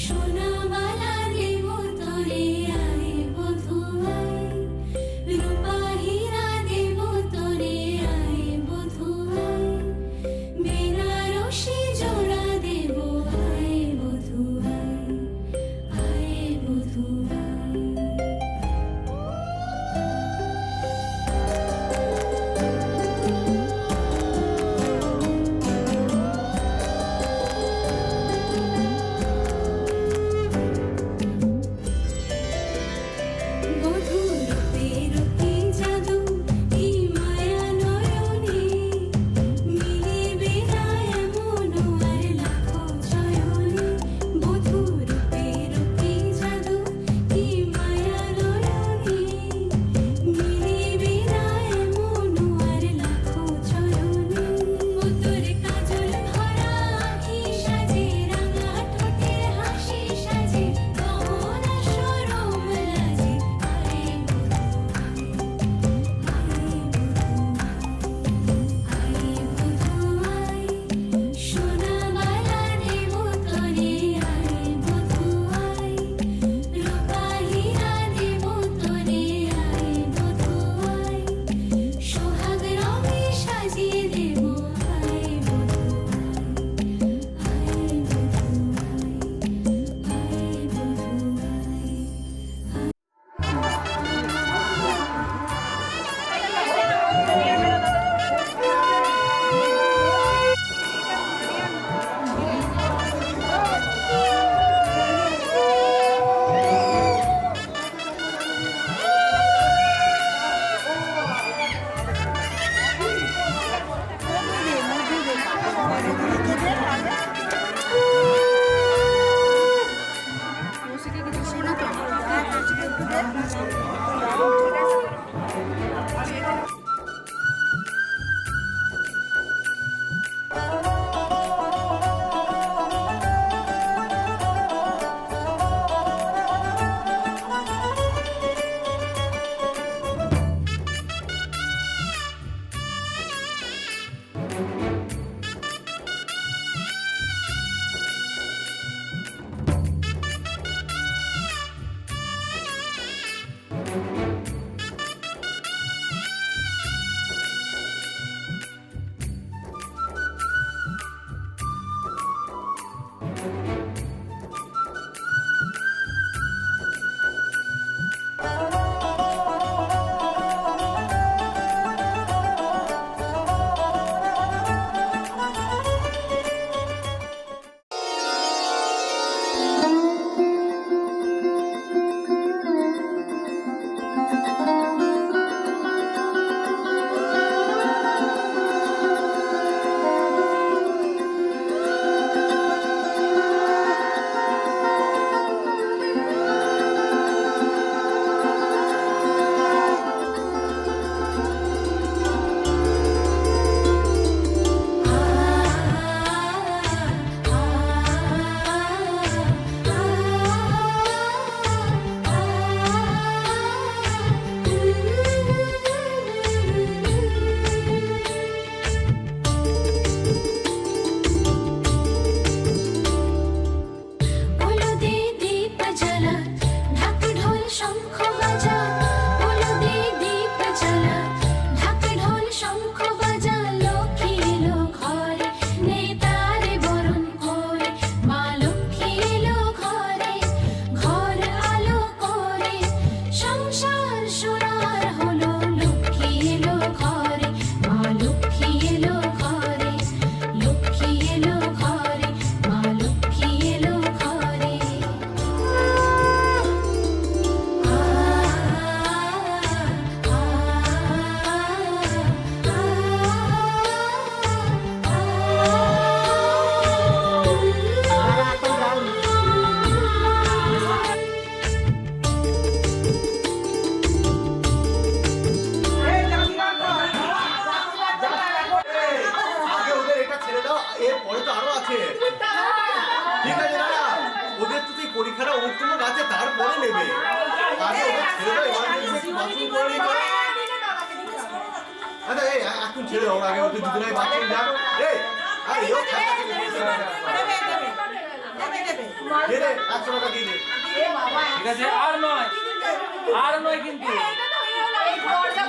সোনামালা রে নেবে আরে আরে এই এখন ছেড়ে দাও আগে ওদের দুজনেই বাঁচেন যা এই আরে ও খাতা কে দে দে 100 টাকা দিয়ে দে এ বাবা ঠিক আছে আর নয় কিন্তু এই ঘরটা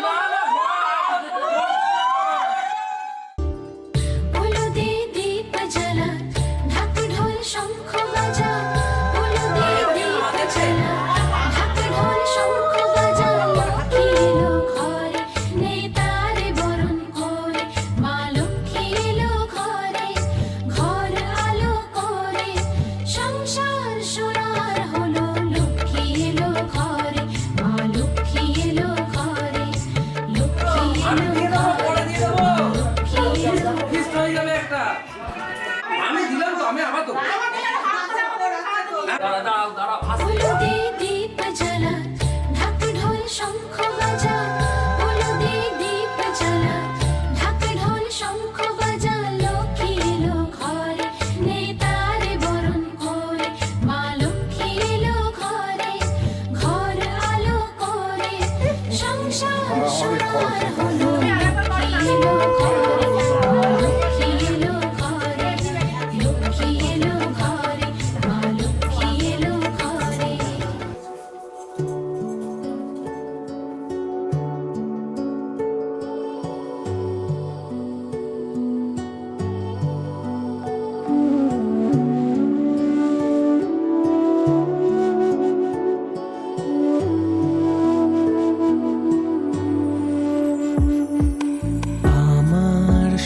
আমি দিলাম তো আমি আবার তো দাঁড়াও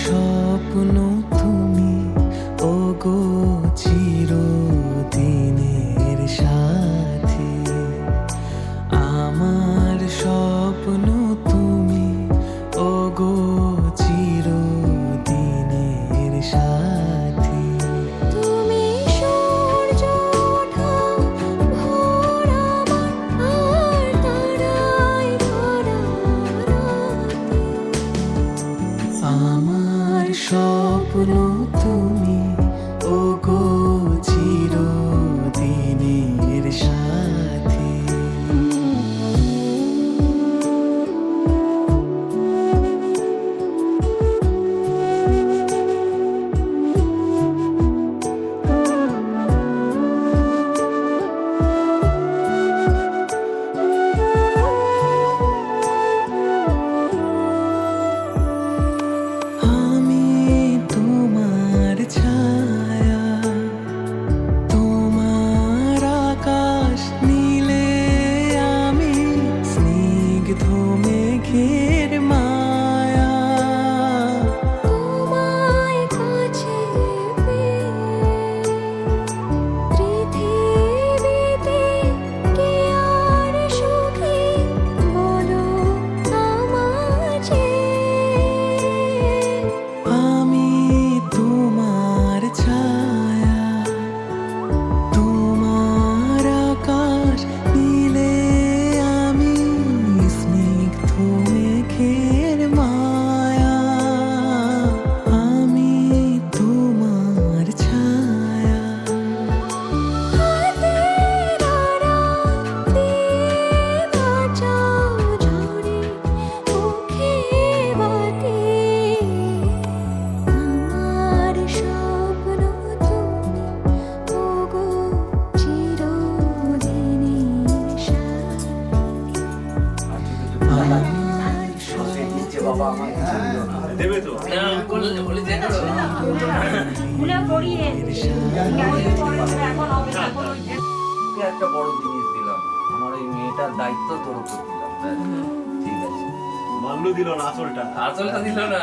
স্বপ্ন তুমি ওগো চিরদিনের সাথী দেবে তো একটা বড় জিনিস দিলাম আমার এই মেয়েটার দায়িত্ব তোর উপর দিলাম ঠিক আছে মাল্লু দিল না আসলটা দিল না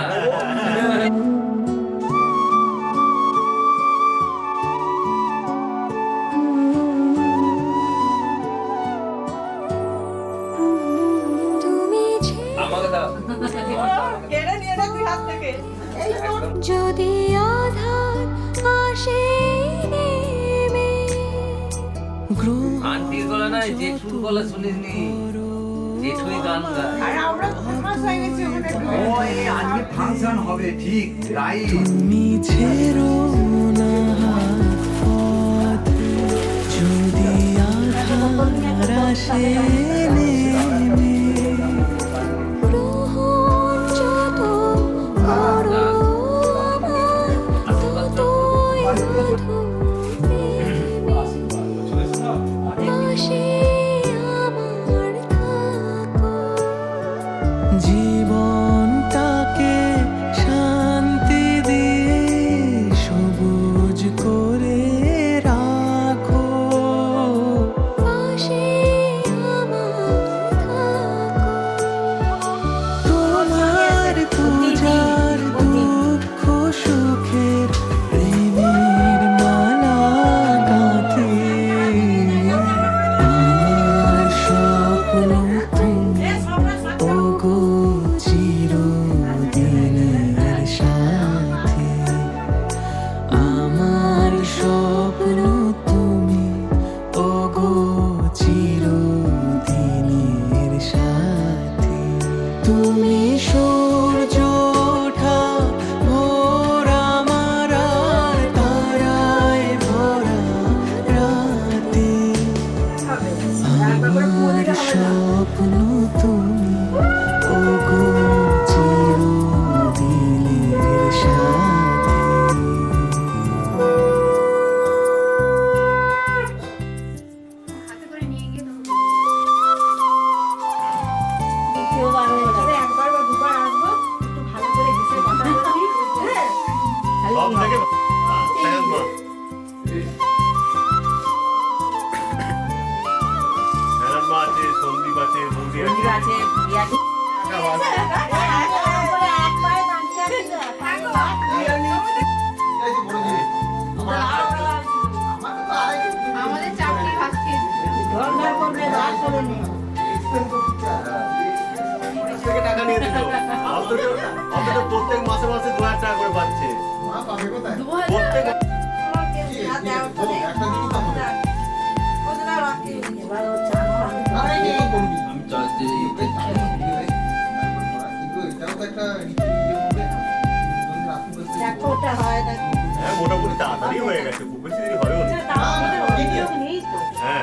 যদি আধার আসে নেমে আন্টির গলা নাই জেঠুর গলা শুনিসনি জেঠুই গান গায় আরে আমরা ফেমাস হয়ে গেছি ওখানে ওই আজকে ফাংশন হবে ঠিক রাইট তুমি ছেড়ো না হাত যদি আধার আছে বৌদি আছে মন্দির আছে বিয়া আছে। এই যে বড় জিনিস আমাদের চাকরি ভাবছি ধর্মের করবে রাত করে নে থেকে টাকা নিয়ে দিত অথচ প্রত্যেক মাসে মাসে 2000 টাকা করে পাচ্ছে প্রত্যেক একটা জিনিস আমি চাচ্ছি হ্যাঁ মোটামুটি তাড়াতাড়ি হয়ে গেছে খুব বেশি দেরি হয়ও না হ্যাঁ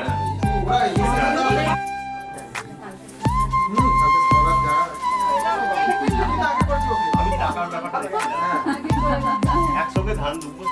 আমি টাকার ব্যাপারটা দেখছিলাম একসঙ্গে ধান দুপুর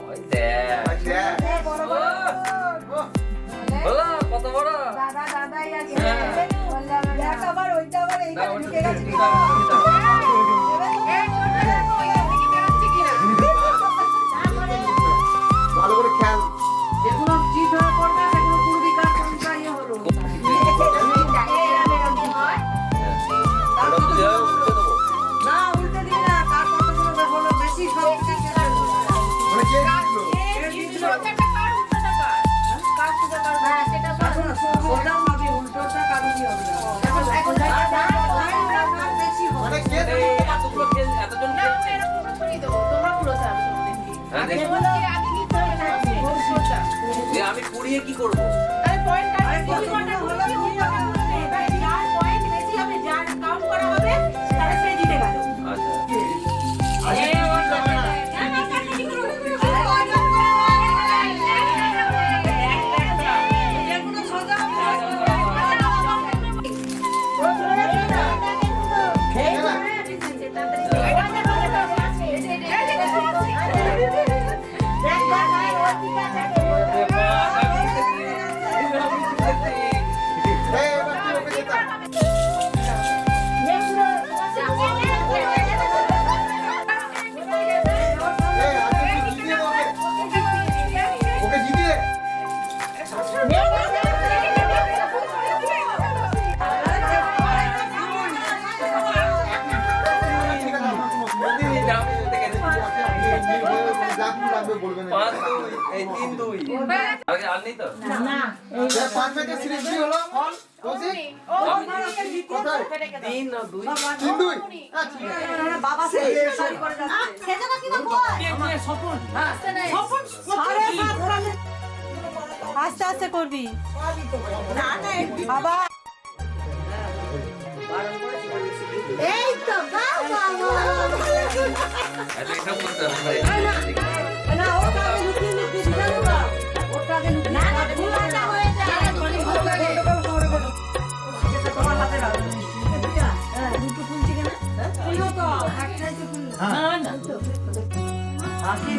ওই দেখ বলো কত বড় ভালো করে খেয়াল যেগুলো চিট হয়ে পড়বে সেগুলো পূর্বী কার কোনটা ইয়ে হলো না উল্টে দিই না কার কতগুলো হলো বেশি সব কিছু মানে কে দিল মানে কে দিল এতগুলো এতজন আমি পুড়িয়ে কি করবো ওকে জিতিয়ে এই 3-2 আর নেই তো পাঁচ ম্যাচের সিরিজ কি হলো কৌশিক কোথায় 3-2 বাবা সে শাড়ি করে যাচ্ছে আস্তে আস্তে করবি বাবা এই তো বাবা আরে এটা করতে হবে না ওটা লুকিয়ে লুকিয়ে দিলাম না ওটা আগে লুকিয়ে না না ভুলটা হয়ে যায় তোমার হাতে রাখো দুটো ফুলছি কেন ফুলও তো একটা তো ফুল না না হাসি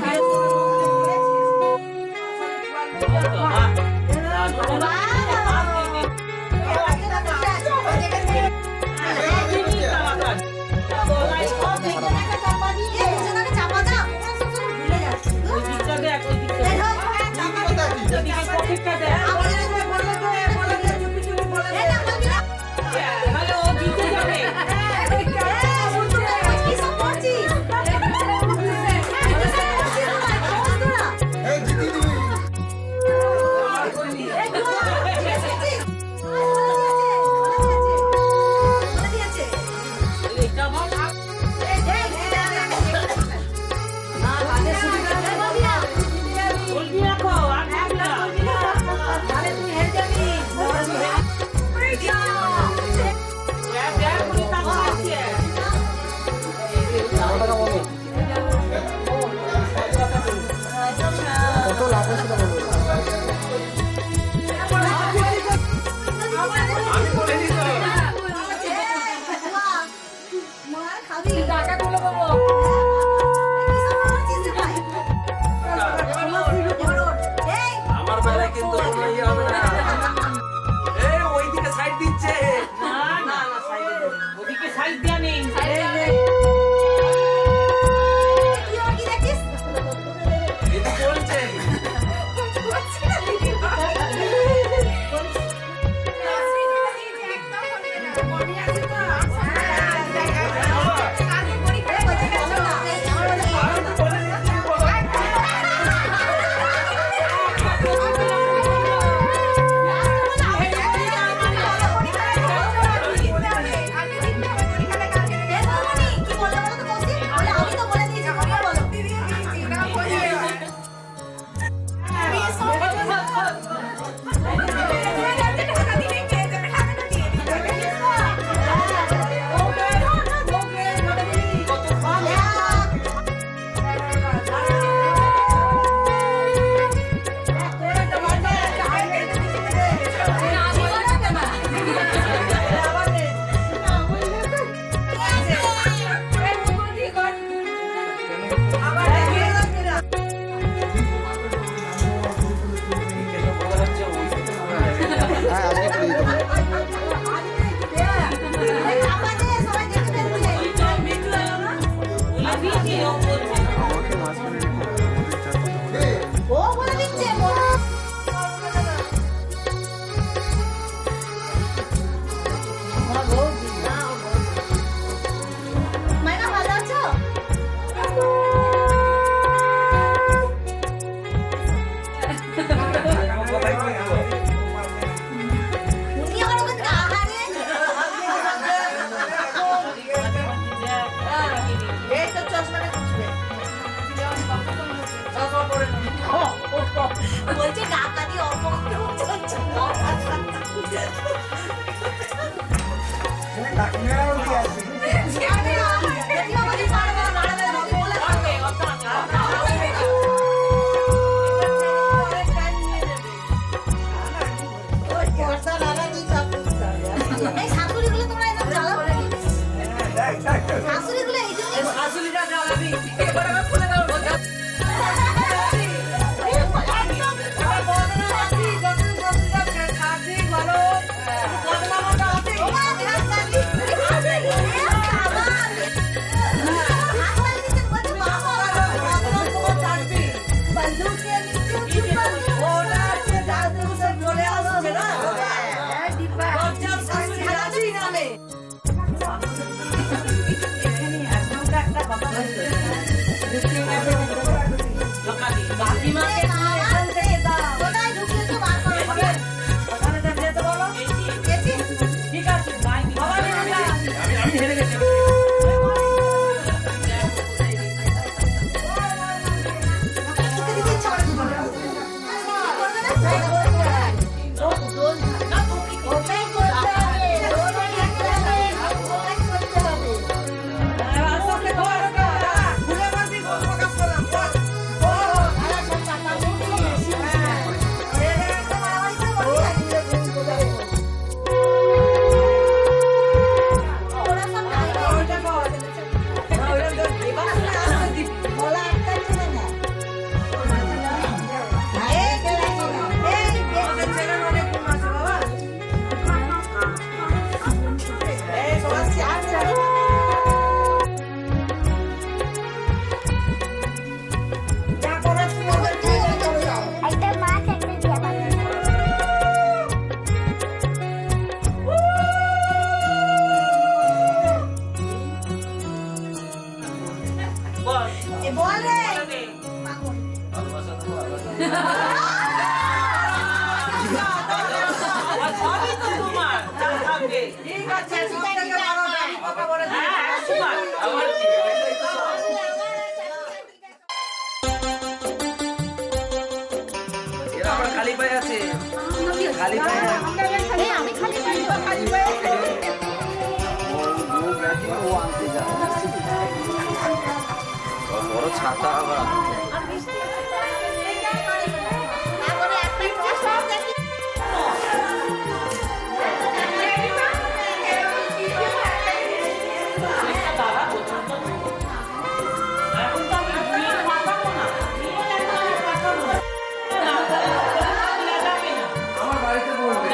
এরা আবার খালি পায়ে আছে, খালি পায়ে আমি খালি পাই তো খালি পাই ও আনতে যায় বড় ছাতা আবার আমার বাড়িতে বলবে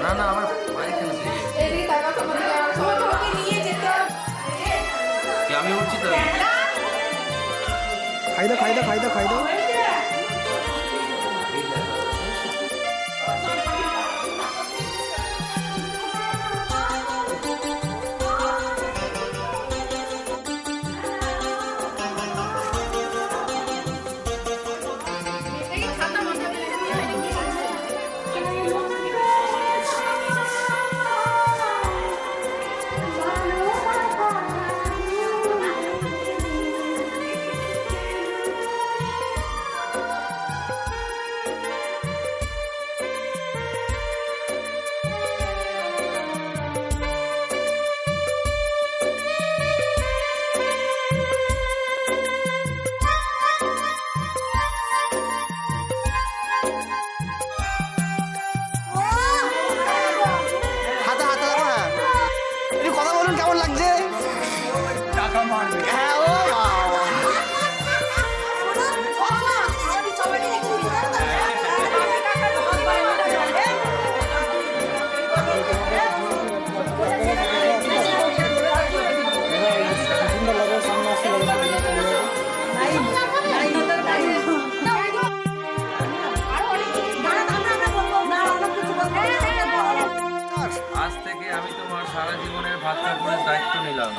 না না আমার বাড়িতে আমি উঠছি তো খাই দাও হাতে হাতে দেখো। হ্যাঁ একটু কথা বলুন, কেমন লাগছে? টাকা মারবে হ্যাঁ ও বাবা। আজ থেকে আমি তোমার সারা জীবনের ভাত কাপড়ের দায়িত্ব নিলাম।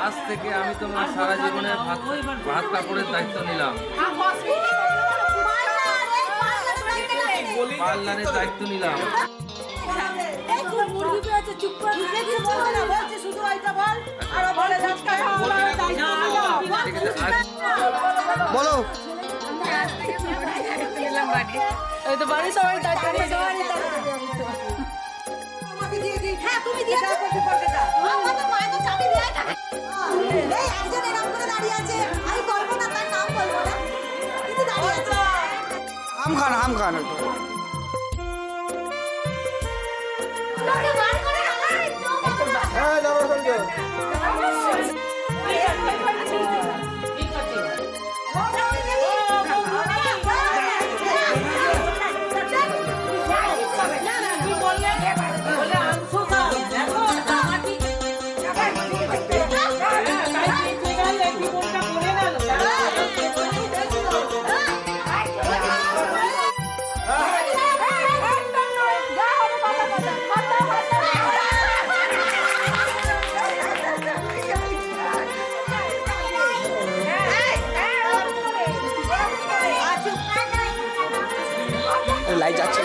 আজ থেকে আমি তোমার সারা জীবনের ভাত কাপড়ের দায়িত্ব নিলাম, পার্লারের দায়িত্ব নিলাম। চুপ করে শুধু এটা বল আর বলে বলো ওই তো বাড়ি সবাই দাঁড়িয়ে আমাকে দিয়ে দিই। হ্যাঁ তুমি দিয়ে দাও পকেটটা। আমার তো মায়ের তো চাবি দিয়ে থাকে। এই একজন এরকম করে দাঁড়িয়ে আছে, আমি বলবো না, তার নাম বলবো না, কিন্তু দাঁড়িয়ে আছে। আম খান একটু। লোকে বার করে না। হ্যাঁ যাবো সঙ্গে। লাইট যাচ্ছে।